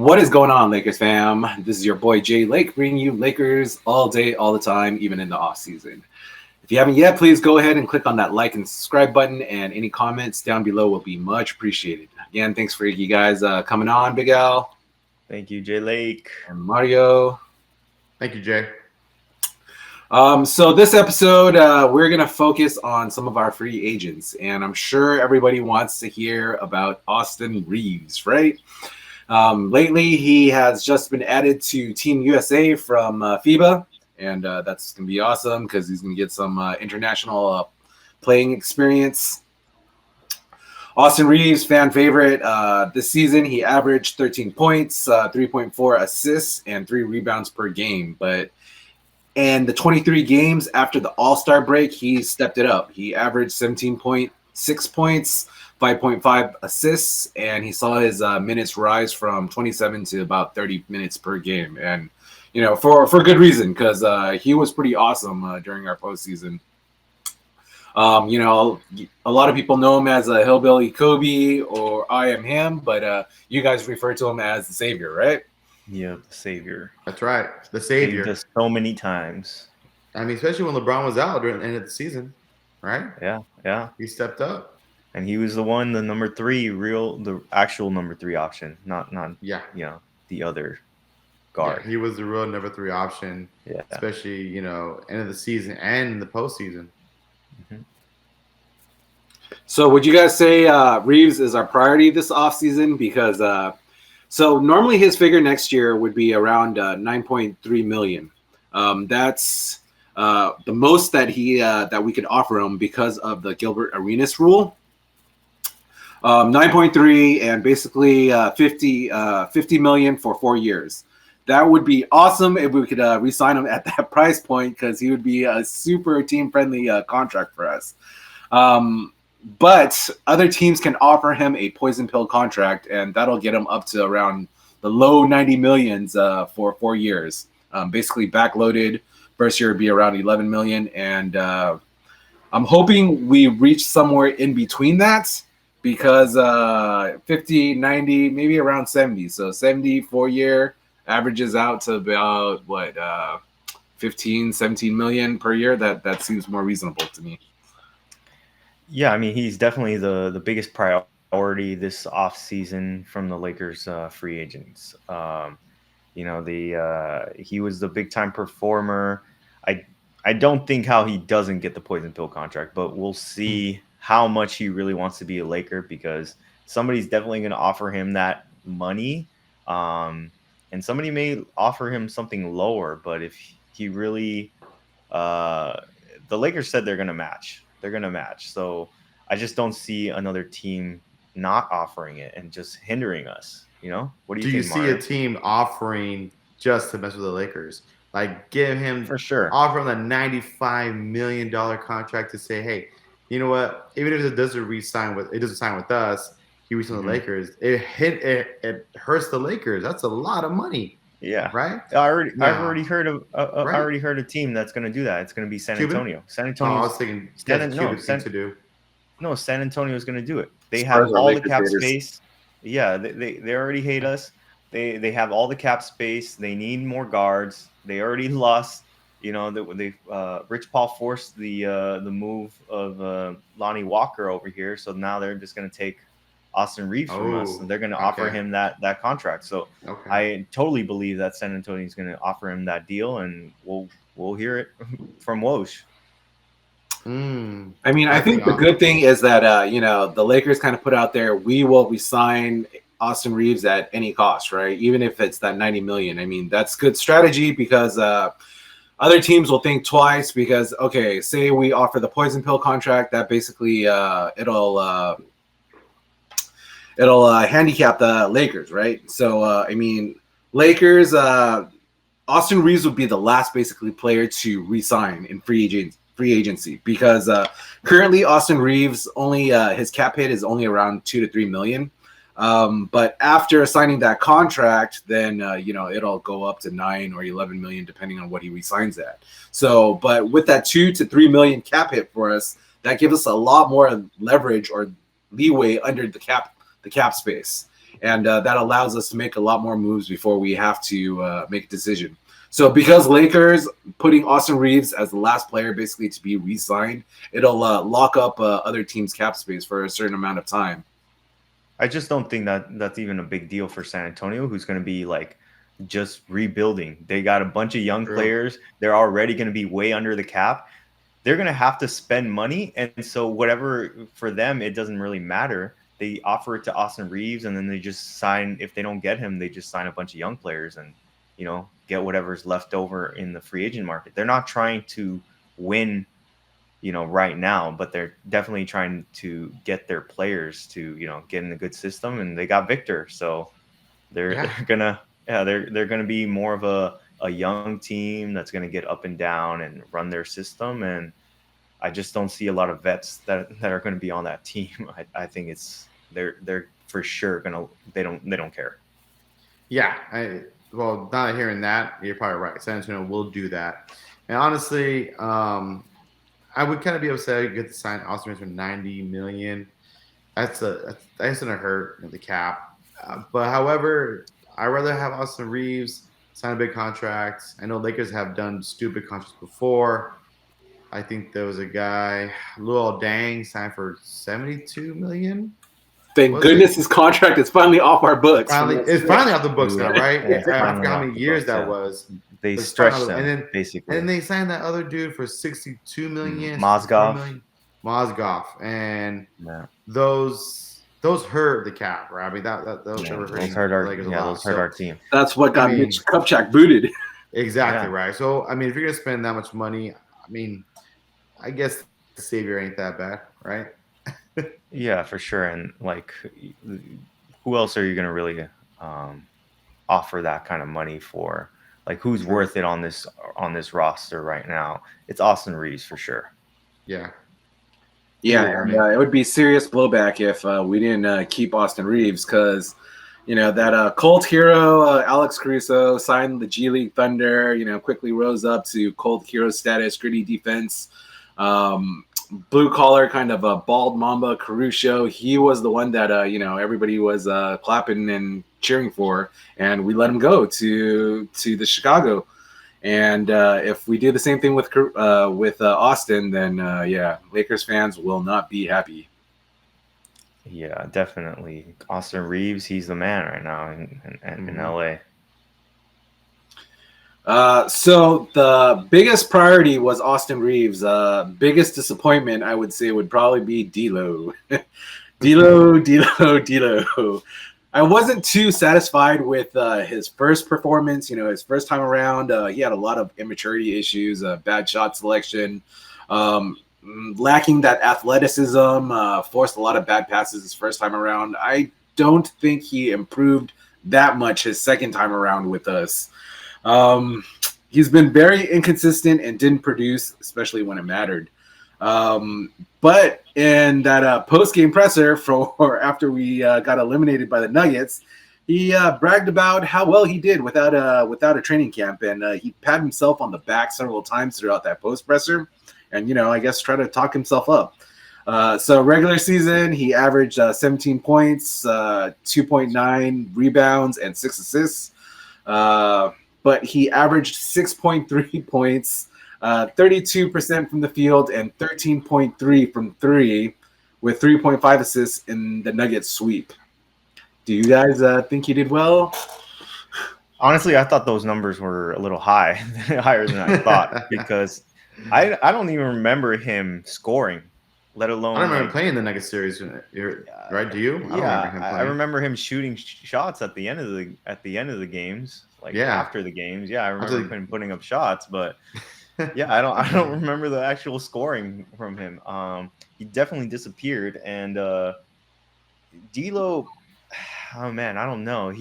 What is going on, Lakers fam? This is your boy Jay Lake bringing you Lakers all day, all the time, even in the off season. If you haven't yet, please go ahead and click on that like and subscribe button, and any comments down below will be much appreciated. Again, thanks for you guys coming on, Big Al. Thank you, Jay Lake. And Mario. Thank you, Jay. So this episode, we're going to focus on some of our free agents, and I'm sure everybody wants to hear about Austin Reaves, right? Lately, he has just been added to Team USA from FIBA, and that's going to be awesome because he's going to get some international playing experience. Austin Reaves, fan favorite. This season, he averaged 13 points, 3.4 assists, and 3 rebounds per game. But in the 23 games after the All-Star break, he stepped it up. He averaged 17.6 points, 5.5 assists, and he saw his minutes rise from 27 to about 30 minutes per game. And, you know, for good reason, because he was pretty awesome during our postseason. You know, a lot of people know him as a Hillbilly Kobe or I Am Him, but you guys refer to him as the Savior, right? Yeah, the Savior. That's right. The Savior. Saved us so many times. I mean, especially when LeBron was out during the end of the season, right? Yeah. He stepped up. And he was the one, the number 3, the actual number 3 option, not Yeah. you know, the other guard. Yeah, he was the real number 3 option, Yeah. especially, you know, end of the season and in the postseason. Mm-hmm. So would you guys say Reaves is our priority this offseason? Because so normally his figure next year would be around 9.3 million. That's the most that we could offer him because of the Gilbert Arenas rule. 9.3 and basically 50 million for 4 years. That would be awesome if we could re-sign him at that price point, because he would be a super team-friendly contract for us. But other teams can offer him a poison pill contract, and that'll get him up to around the low 90 millions for 4 years. Basically backloaded. First year would be around 11 million, and I'm hoping we reach somewhere in between that, because 50, 90, maybe around 70. So 70 4-year averages out to about 15, 17 million per year. That seems more reasonable to me. Yeah, I mean, he's definitely the biggest priority this offseason from the Lakers free agents. You know, he was the big time performer. I don't think how he doesn't get the poison pill contract, but we'll see how much he really wants to be a Laker, because somebody's definitely going to offer him that money. And somebody may offer him something lower, but if he really, the Lakers said they're going to match. They're going to match. So I just don't see another team not offering it and just hindering us. You know, what do you think, see Mario? a team offering just to mess with the Lakers? Like, give him, For sure, offer him a $95 million contract to say, hey, you know what? Even if it doesn't sign with us, he resigns with the Lakers. It hurts the Lakers. That's a lot of money. Yeah, right. I've already heard of. I already heard a team that's going to do that. It's going to be San Antonio. San Antonio. I was thinking San Antonio is going to do it. They have all the cap space. Yeah, they already hate us. They have all the cap space. They need more guards. They already lost. You know, Rich Paul forced the move of Lonnie Walker over here, so now they're just going to take Austin Reaves from us, and they're going to offer him that contract. So I totally believe that San Antonio is going to offer him that deal, and we'll hear it from Woj. I mean, I think the good thing is that you know, the Lakers kind of put out there, we will resign Austin Reaves at any cost, right? Even if it's that 90 million. I mean, that's good strategy, because other teams will think twice, because okay, say we offer the poison pill contract, that basically it'll handicap the Lakers, right? So I mean, Lakers, Austin Reaves would be the last basically player to re-sign in free agency, because currently Austin Reaves only his cap hit is only around 2 to 3 million. But after signing that contract, then you know, it'll go up to 9 or 11 million depending on what he resigns at. So, but with that 2 to 3 million cap hit for us, that gives us a lot more leverage or leeway under the cap space. and that allows us to make a lot more moves before we have to make a decision. So because Lakers putting Austin Reaves as the last player basically to be re-signed, it'll lock up other teams' cap space for a certain amount of time. I just don't think that that's even a big deal for San Antonio, who's going to be like just rebuilding. They got a bunch of young True. players. They're already going to be way under the cap. They're going to have to spend money. And so, whatever for them, it doesn't really matter. They offer it to Austin Reeves, and then they just sign. If they don't get him, they just sign a bunch of young players and, get whatever's left over in the free agent market. They're not trying to win right now, but they're definitely trying to get their players to, get in a good system, and they got Victor. So they're Yeah. they're gonna they're gonna be more of a young team that's gonna get up and down and run their system. And I just don't see a lot of vets that are gonna be on that team. I think they're for sure gonna they don't care. Yeah. Well, not hearing that, you're probably right. San Antonio will do that. And honestly, I would kind of be upset to get to sign Austin Reeves for 90 million. That's gonna hurt the cap. But however, I'd rather have Austin Reeves sign a big contract. I know Lakers have done stupid contracts before. I think there was a guy, Luol Deng, signed for 72 million. Thank Was it? goodness his contract is finally off our books. Finally, it's finally off the books now, Yeah, right? yeah, it's I finally forgot how off many the years books. that Yeah, was. they It's stretched finally, and them then basically. they signed that other dude for 62 million, 63 Mozgov. million. Mozgov, and Yeah, those hurt the cap, right? I mean they yeah, were those hurting hurt the our Lakers a yeah lot. those hurt our So team. That's what I got mean, Mitch Kupchak booted. exactly Yeah, right. So I mean, if you're gonna spend that much money, I mean, I guess the savior ain't that bad, right? yeah, for sure. And like, who else are you gonna really um, offer that kind of money for? Like, who's True. worth it on this roster right now? It's Austin Reeves for sure. Yeah. Yeah, Agreed. I and mean, it would be serious blowback if we didn't keep Austin Reeves because, that cult hero, Alex Caruso, signed the G League Thunder, quickly rose up to cult hero status, gritty defense, blue collar kind of a bald Mamba Caruso. He was the one that, everybody was clapping and cheering for, and we let him go to the Chicago. And if we do the same thing with Austin, then yeah, Lakers fans will not be happy. Yeah, definitely. Austin Reeves, he's the man right now in mhm. LA. So the biggest priority was Austin Reeves. Biggest disappointment, I would say, would probably be D'Lo. D'Lo. I wasn't too satisfied with his first performance. His first time around, he had a lot of immaturity issues, bad shot selection, um, lacking that athleticism, forced a lot of bad passes his first time around. I don't think he improved that much his second time around with us. Um, he's been very inconsistent and didn't produce, especially when it mattered. But in that post game presser for after we got eliminated by the Nuggets, he bragged about how well he did without a training camp, and he patted himself on the back several times throughout that post presser, and I guess try to talk himself up. So regular season, he averaged 17 points, 2.9 rebounds, and 6 assists. But he averaged 6.3 points, 32% from the field, and 13.3 from three, with 3.5 assists in the Nuggets sweep. Do you guys think he did well? Honestly, I thought those numbers were a little high, higher than I thought, because I don't even remember him scoring, let I don't alone remember like. playing the Nuggets series, right? Do you? I don't remember Yeah, him I playing. remember him shooting shots at the end of the games, like Yeah. after the games. Yeah, I remember Actually, him putting up shots, but yeah, I don't remember the actual scoring from him. He definitely disappeared, and D'Lo, oh man, I don't know.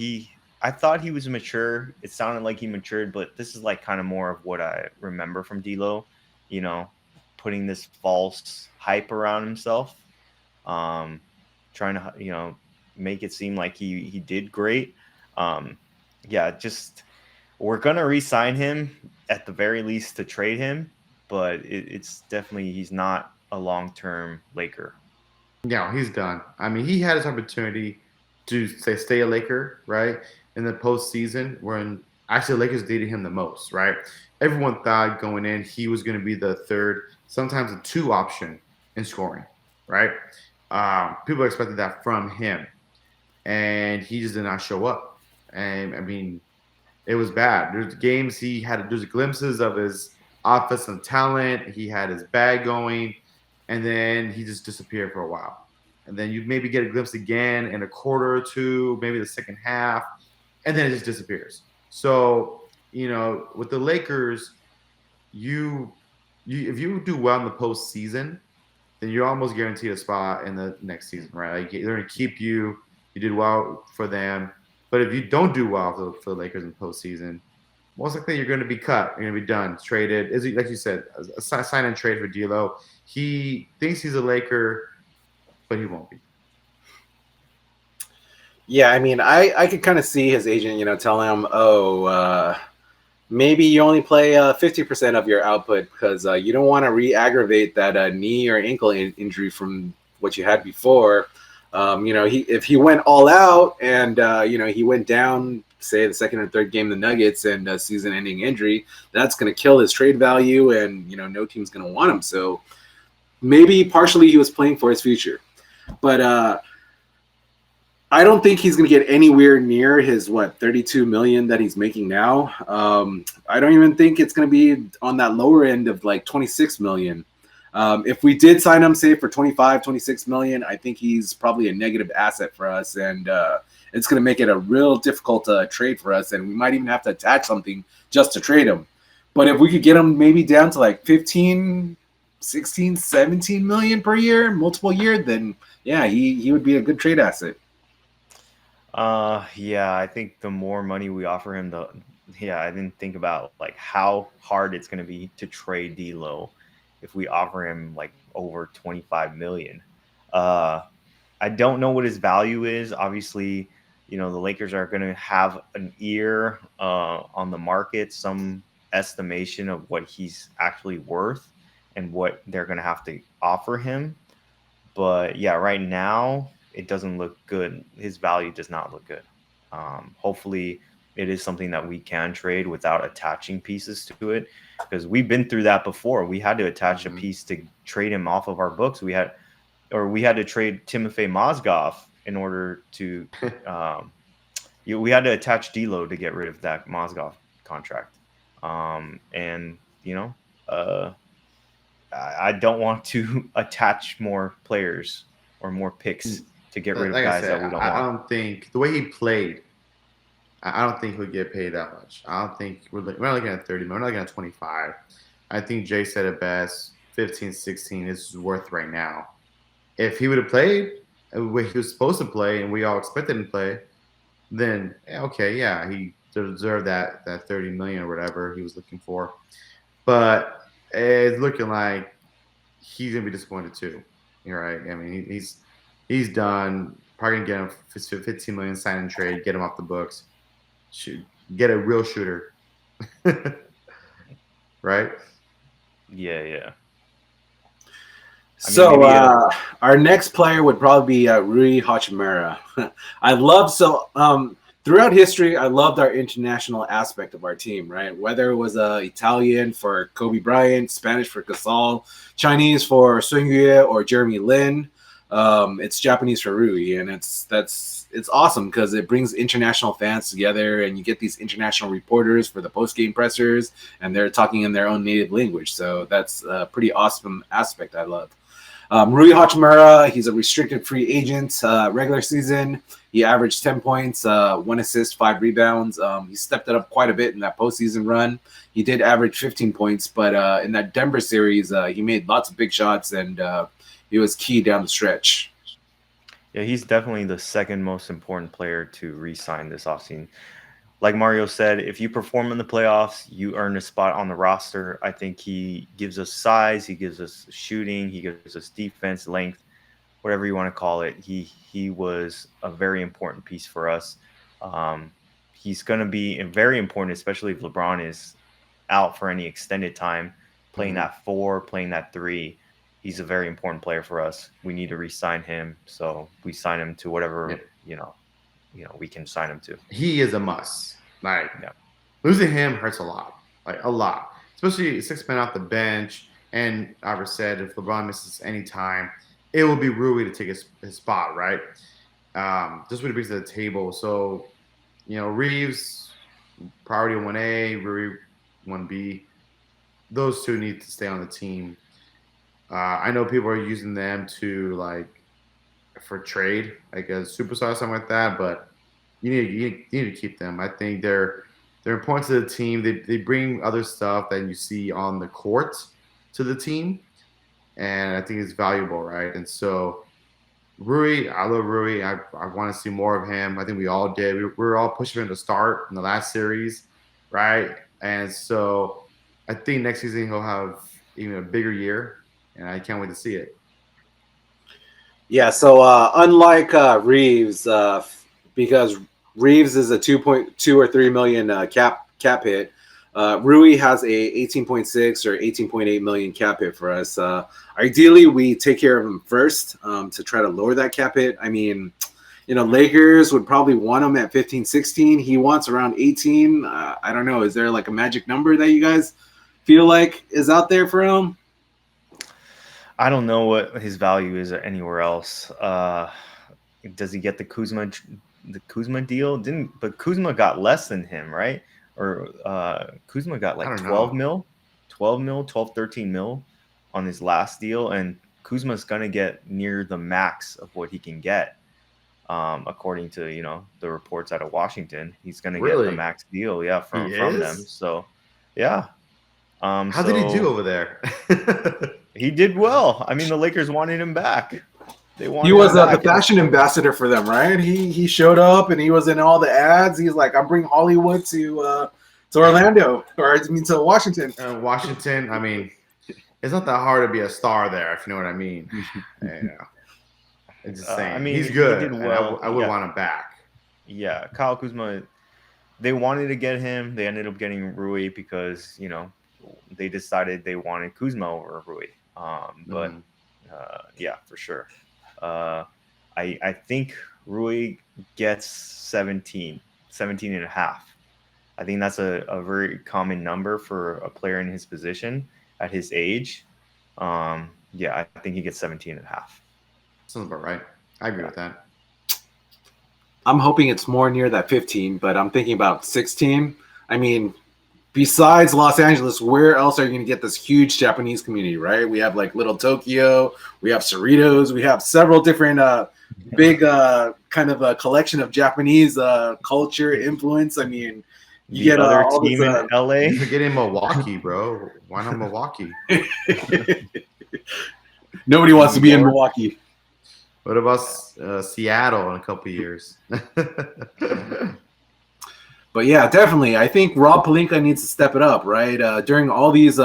I thought he was mature. It sounded like he matured, but this is like kind of more of what I remember from D'Lo. You know, putting this false hype around himself, um, trying to make it seem like he did great. Um, yeah, just we're gonna re-sign him at the very least to trade him, but it's definitely he's not a long-term Laker. yeah, he's done. I mean, he had his opportunity. to say stay a Laker, right? In the postseason, when actually the Lakers needed him the most, right? Everyone thought going in he was going to be the third, sometimes a two option in scoring, right? People expected that from him, and he just did not show up. And I mean, it was bad. There's games there's glimpses of his offensive talent. He had his bag going, and then he just disappeared for a while. And then you maybe get a glimpse again in a quarter or two, maybe the second half, and then it just disappears. So, with the Lakers, you, if you do well in the postseason, then you're almost guaranteed a spot in the next season, right? Like they're going to keep you. You did well for them, but if you don't do well for the Lakers in the postseason, most likely you're going to be cut. You're going to be done, traded. Is like you said, a sign and trade for D'Lo. He thinks he's a Laker, but he won't be. Yeah, I mean, I could kind of see his agent, telling him, oh, maybe you only play 50% of your output because you don't want to re-aggravate that knee or ankle injury from what you had before. If he went all out and he went down, say the second or third game, the Nuggets, and season-ending injury, that's going to kill his trade value, and no team's going to want him. So maybe partially he was playing for his future, but I don't think he's going to get anywhere near his 32 million that he's making now. I don't even think it's going to be on that lower end of like 26 million. If we did sign him, say for 25, 26 million, I think he's probably a negative asset for us, and it's going to make it a real difficult trade for us, and we might even have to attach something just to trade him. But if we could get him maybe down to like 15, 16, 17 million per year, multiple year, then yeah, he would be a good trade asset. Yeah, I think the more money we offer him, I didn't think about like how hard it's going to be to trade D'Lo if we offer him like over 25 million. Uh, I don't know what his value is. Obviously, the Lakers are going to have an ear on the market, some estimation of what he's actually worth and what they're going to have to offer him. But yeah, right now it doesn't look good. His value does not look good. Hopefully, it is something that we can trade without attaching pieces to it, because we've been through that before. We had to attach a Mm-hmm. piece to trade him off of our books. We had to trade Timofey Mozgov in order to. We had to attach D'Lo to get rid of that Mozgov contract, and uh, I don't want to attach more players or more picks to get rid of Like I guys said, that we don't I want. don't think the way he played, I don't think he'll get paid that much. I don't think we're not looking at 30 million. We're not looking at 25. I think Jay said it best. 15, 16 is worth right now. If he would have played what he was supposed to play and we all expected him to play, then okay, yeah, he deserved that 30 million or whatever he was looking for. But it's looking like he's gonna be disappointed too. You're right. I mean, he's done. Probably gonna get him 15 million sign and trade, get him off the books, shoot, get a real shooter, right? Yeah, yeah. I mean, So maybe our next player would probably be Rui Hachimura. I love throughout history, I loved our international aspect of our team. Right, whether it was Italian for Kobe Bryant, Spanish for Gasol, Chinese for Sun Yue or Jeremy Lin, it's Japanese for Rui, and it's awesome because it brings international fans together, and you get these international reporters for the post game pressers, and they're talking in their own native language. So that's a pretty awesome aspect I love. Rui Hachimura, he's a restricted free agent. Regular season, he averaged 10 points, 1 assist, 5 rebounds. He stepped it up quite a bit in that postseason run. He did average 15 points, but in that Denver series, he made lots of big shots, and he was key down the stretch. yeah, he's definitely the second most important player to re-sign this offseason. Like Mario said, if you perform in the playoffs, you earn a spot on the roster. I think he gives us size, he gives us shooting, he gives us defense, length, whatever you want to call it. He was a very important piece for us. Um, he's going to be very important, especially if LeBron is out for any extended time, playing Mm-hmm. that four, playing that three. He's a very important player for us. We need to re-sign him, so we sign him to Yeah. whatever. we can sign him to. He is a must. Like Yeah. losing him hurts a lot, like a lot, especially 6 men off the bench. And I said if LeBron misses any time, it will be Rui to take his spot, right? Just what he brings to the table. So Reaves priority 1A, Rui 1B. Those two need to stay on the team. I know people are using them to like for trade, like a superstar or something like that, but you need to keep them. I think they're important to the team. They bring other stuff that you see on the court to the team, and I think it's valuable, right? And so Rui, I love Rui. I want to see more of him. I think we all did. We were all pushing him to start in the last series, right? And so I think next season he'll have even a bigger year, and I can't wait to see it. Yeah, so unlike Reaves, because Reaves is a 2.2 or 3 million cap hit, Rui has a 18.6 or 18.8 million cap hit for us. Ideally, we take care of him first to try to lower that cap hit. I mean, Lakers would probably want him at 15, 16. He wants around 18. I don't know. Is there like a magic number that you guys feel like is out there for him? I don't know what his value is anywhere else. Does he get the Kuzma deal? But Kuzma got less than him, right? Or Kuzma got I like don't 12 know. mil, 12 mil, 12, 13 mil on his last deal, and Kuzma's gonna get near the max of what he can get. According to the reports out of Washington, he's gonna get the Really, max deal, yeah, he from them. is. So, yeah. How did he do So over there? he did well. I mean, the Lakers wanted him back. They He wanted him was the back, and fashion ambassador for them, right? He showed up and he was in all the ads. He's like, I'm bringing Hollywood to Orlando, or I mean to Washington. Washington. I mean, it's not that hard to be a star there, if you know what I mean. I'm just I saying mean, he's he good, did and I, well. I would want him back. Yeah, Kyle Kuzma. They wanted to get him. They ended up getting Rui because they decided they wanted Kuzma over Rui. But Mhm. yeah, for sure. Uh, I think Rui gets 17, 17 and a half. I think that's a very common number for a player in his position at his age. Yeah, I think he gets 17 and a half. Sounds about right. I agree Yeah. with that. I'm hoping it's more near that 15, but I'm thinking about 16. I mean, besides Los Angeles, where else are you going to get this huge Japanese community, right? We have like Little Tokyo, we have Cerritos, we have several different big kind of a collection of Japanese culture influence. I mean, you The get other all team in this. LA, You're forgetting Milwaukee, bro. Why not Milwaukee? Nobody wants to New be in York. Milwaukee. What about Seattle in a couple years? But yeah, definitely. I think Rob Palinka needs to step it up, right? During all these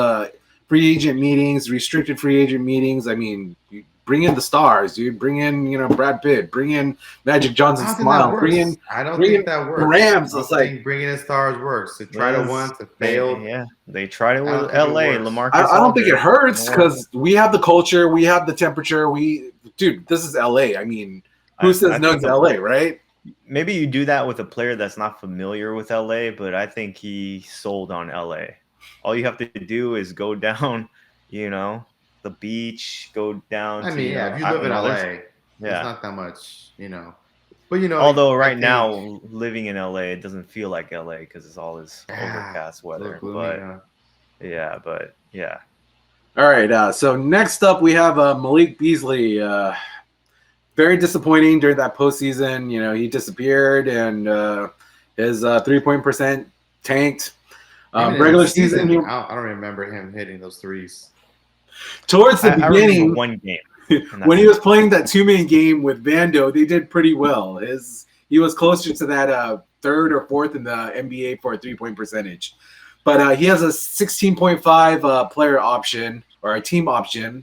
free agent meetings, restricted free agent meetings, I mean, you bring in the stars, dude. Bring in, Brad Pitt. Bring in Magic I Johnson don't think that Smile. works. I don't Bring think in that the works. Rams. I It's don't like think bringing in stars works. They tried it Was once, it they? failed. Yeah, they tried it I don't with think it LA. works. LaMarcus I don't think it Aldridge. hurts Didn't work. because we have the culture, we have the temperature. Dude, this is LA. I mean, who says I no think to LA, right? maybe you do that with a player that's not familiar with LA, but I think he sold on LA. All you have to do is go down, you know, the beach, go down I to, mean, yeah, if you I live don't in know, there's, LA, it's yeah. not that much. But Although I right think now, living in LA, it doesn't feel like LA because it's all this yeah, overcast it's a little weather. gloomy. But yeah. All right. So next up, we have Malik Beasley. Very disappointing during that postseason. He disappeared and his 3-point percent tanked. Even in the Regular season, season, I don't remember him hitting those threes. towards the I remember beginning, one game, and when that's he it. was playing that 2-man game with Vando, they did pretty well. He was closer to that third or fourth in the NBA for a 3-point percentage. But he has a 16.5 player option or a team option.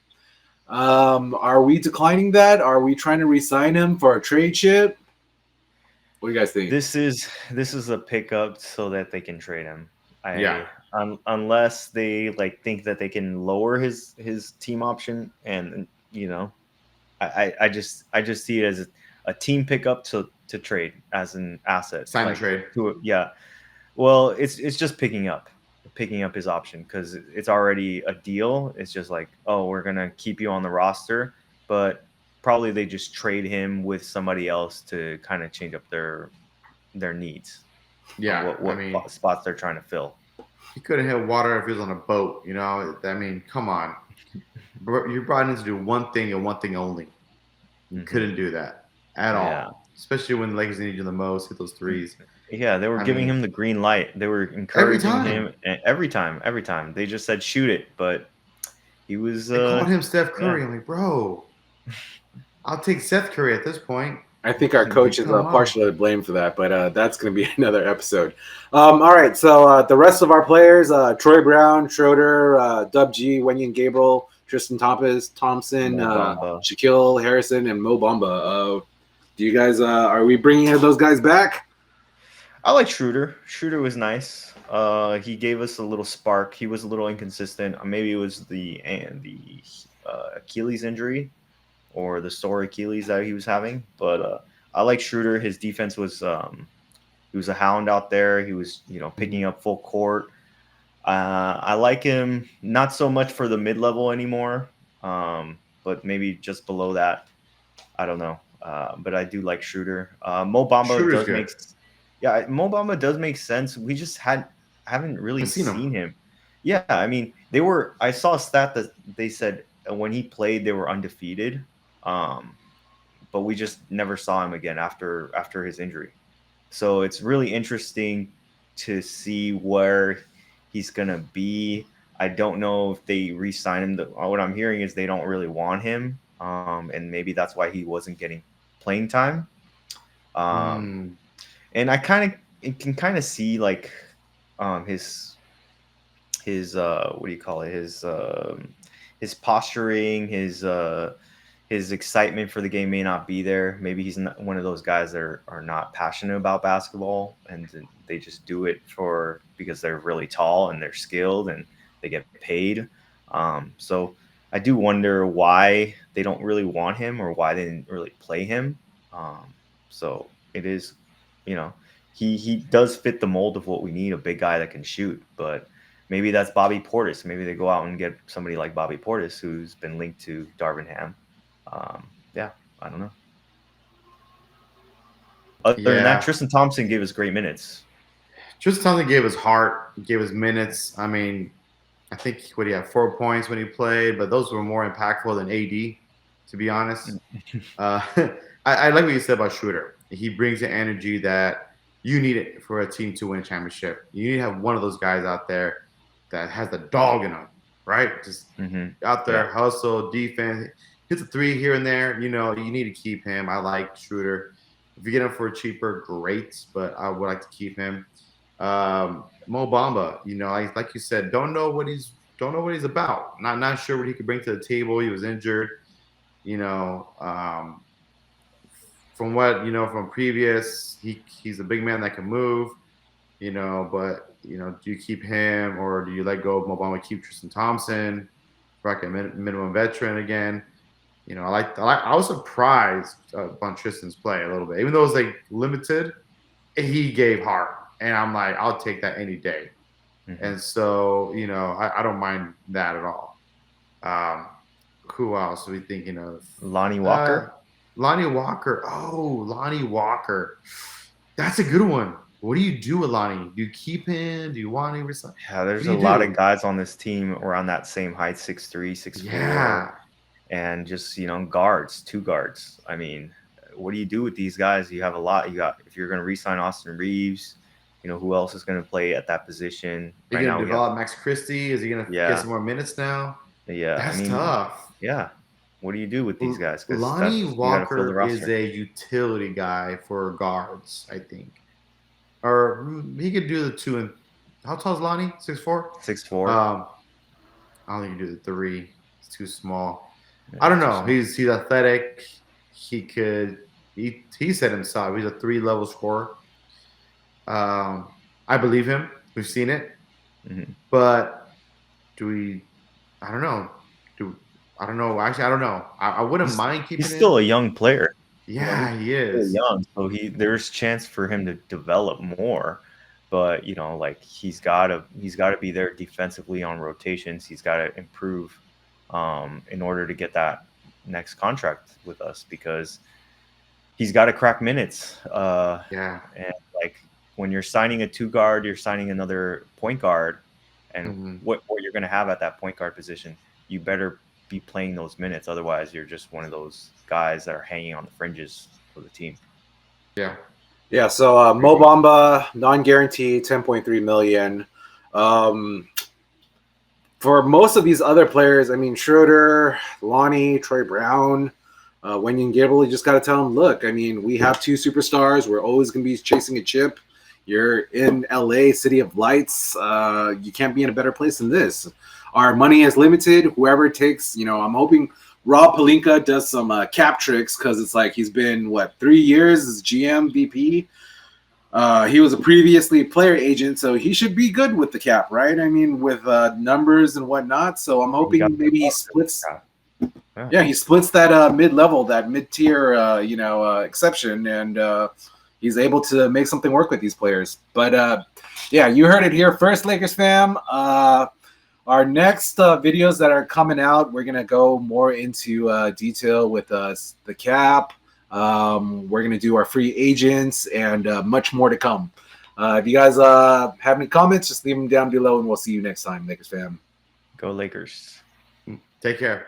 Are we declining that? Are we trying to re-sign him for a trade chip? What do you guys think? This is a pickup so that they can trade him. Yeah, Unless they like think that they can lower his team option, and I just see it as a team pickup to trade as an asset. Sign the Like, trade. yeah. Well, it's just picking up his option because it's already a deal. It's just like, oh, we're gonna keep you on the roster, but probably they just trade him with somebody else to kind of change up their needs of Yeah, I mean, spots they're trying to fill. he couldn't hit water if he was on a boat. I mean, come on. You brought in to do one thing and one thing only. You Hmm. couldn't do that at Yeah. all, especially when the Lakers needed you the most. Hit those threes. Yeah, they were I giving mean, him the green light. They were every encouraging time him every time. They just said shoot it, but he was they called him Steph yeah. Curry. I'm like, bro, I'll take Seth Curry at this point. I think our coach Like, is come on. partially to blame for that, but that's going to be another episode. All right, so the rest of our players: Troy Brown, Schroeder, Dub G, Wenyan Gabriel, Tristan Thompson, Mo Bamba. Shaquille Harrison, and Mo Bamba. Do you guys are we bringing those guys back? I like Schroeder. Schroeder was nice. He gave us a little spark. He was a little inconsistent. Maybe it was the Achilles injury or the sore Achilles that he was having. But I like Schroeder. His defense was he was a hound out there. He was picking up full court. I like him not so much for the mid level anymore, but maybe just below that. I don't know. But I do like Schroeder. Mo Bamba Shooter's does good. yeah, Mo Bamba does make sense. We just haven't I really seen him. seen him. Yeah, I mean, I saw a stat that they said when he played, they were undefeated. Um, but we just never saw him again after his injury. So it's really interesting to see where he's gonna be. I don't know if they re-sign him. What I'm hearing is they don't really want him, and maybe that's why he wasn't getting playing time. Um, Mm, and can kind of see like his what do you call it, his posturing, his excitement for the game may not be there. Maybe he's not one of those guys that are not passionate about basketball and they just do it for because they're really tall and they're skilled and they get paid. So I do wonder why they don't really want him or why they didn't really play him. So it is, you know, he does fit the mold of what we need, a big guy that can shoot, but maybe that's Bobby Portis. Maybe they go out and get somebody like Bobby Portis, who's been linked to Darvin Ham. Yeah, I don't know. Other than that, yeah. Tristan Thompson gave us great minutes. Tristan Thompson gave his heart, gave his minutes. I mean, I think what he had 4 points when he played, but those were more impactful than AD, to be honest. Uh, I like what you said about Schroeder. He brings the energy that you need it for a team to win a championship. You need to have one of those guys out there that has the dog in him, right? Just Mm-hmm. out there, Yeah. hustle, defense, hits a three here and there. You need to keep him. I like Schroeder. If you get him for cheaper, great, but I would like to keep him. Mo Bamba, like you said, don't know what he's about. Not sure what he could bring to the table. He was injured. You know, from what from previous, he's a big man that can move. But do you keep him or do you let go of Mo Bamba, keep Tristan Thompson, like a minimum veteran again? I was surprised on Tristan's play a little bit, even though it was like limited. He gave heart, and I'm like, I'll take that any day. Mm-hmm. And so, I don't mind that at all. Who else are we thinking of? Lonnie Walker. Lonnie Walker. Oh, Lonnie Walker. That's a good one. What do you do with Lonnie? Do you keep him? Do you want to resign? Yeah, there's What do a you lot do? of guys on this team around that same height, 6'3", 6'4", Yeah. and just guards, two guards. I mean, what do you do with these guys? You have a lot. You got if you're going to re-sign Austin Reaves, who else is going to play at that position? Are Right you now gonna we have develop Max Christie? Is he gonna get yeah, some more minutes now? yeah. I That's mean, tough. yeah. What do you do with these guys? Because Lonnie you got to fill the Walker is roster. a utility guy for guards, I think. Or he could do the two and how tall is Lonnie? 6'4"? 6'4". I don't think he can do the three. It's too small. Yeah, I don't too know. small. He's athletic. He said himself, he's a 3-level scorer. I believe him. We've seen it. Mm-hmm. But do we I don't know. Actually I don't know. I wouldn't mind keeping He's him. still a young player. Yeah, he Still is. young, so there's chance for him to develop more. But like he's gotta be there defensively on rotations. He's gotta improve in order to get that next contract with us because he's got to crack minutes. Yeah. And like when you're signing a two guard, you're signing another point guard, and Hmm. what you're gonna have at that point guard position, you better be playing those minutes. Otherwise, you're just one of those guys that are hanging on the fringes of the team. Yeah. Yeah, so Mo Bamba, non-guaranteed, 10.3 million. Um, for most of these other players, I mean Schroeder, Lonnie, Troy Brown, Wenyen Gabriel, you just got to tell them, look, I mean, we have two superstars. We're always going to be chasing a chip. You're in LA, City of Lights. You can't be in a better place than this. Our money is limited. Whoever takes, I'm hoping Rob Pelinka does some cap tricks because it's like he's been, 3 years as GM, VP. He was a previously player agent, so he should be good with the cap, right? I mean, with numbers and whatnot. So I'm He got hoping maybe he splits. Yeah. Yeah, he splits that mid-level, that mid-tier, exception, and he's able to make something work with these players. But yeah, you heard it here first, Lakers fam. Our next videos that are coming out, we're gonna go more into detail with the cap. We're gonna do our free agents and much more to come. If you guys have any comments, just leave them down below, and we'll see you next time, Lakers fam. Go Lakers. Take care.